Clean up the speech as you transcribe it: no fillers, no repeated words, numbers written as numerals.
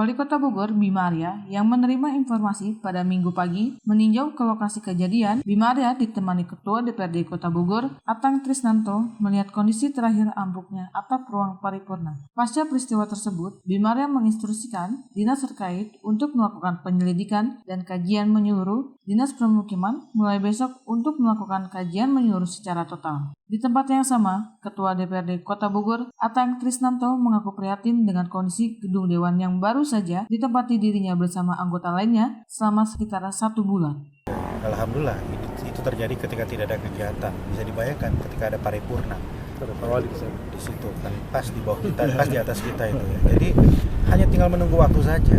Wali Kota Bogor, Bima Arya, yang menerima informasi pada Minggu pagi meninjau ke lokasi kejadian. Bima Arya ditemani Ketua DPRD Kota Bogor, Atang Trisnanto, melihat kondisi terakhir ambruknya atap ruang paripurna. Pasca peristiwa tersebut, Bima Arya menginstruksikan dinas terkait untuk melakukan penyelidikan dan kajian menyeluruh. Dinas Permukiman mulai besok untuk melakukan kajian menyeluruh secara total. Di tempat yang sama, Ketua DPRD Kota Bogor, Atang Trisnanto, mengaku prihatin dengan kondisi gedung Dewan yang baru saja ditempati dirinya bersama anggota lainnya selama sekitar 1 bulan. Alhamdulillah itu terjadi ketika tidak ada kegiatan. Bisa dibayangkan ketika ada paripurna di situ kan pas di bawah kita, pas di atas kita itu ya. Jadi hanya tinggal menunggu waktu saja.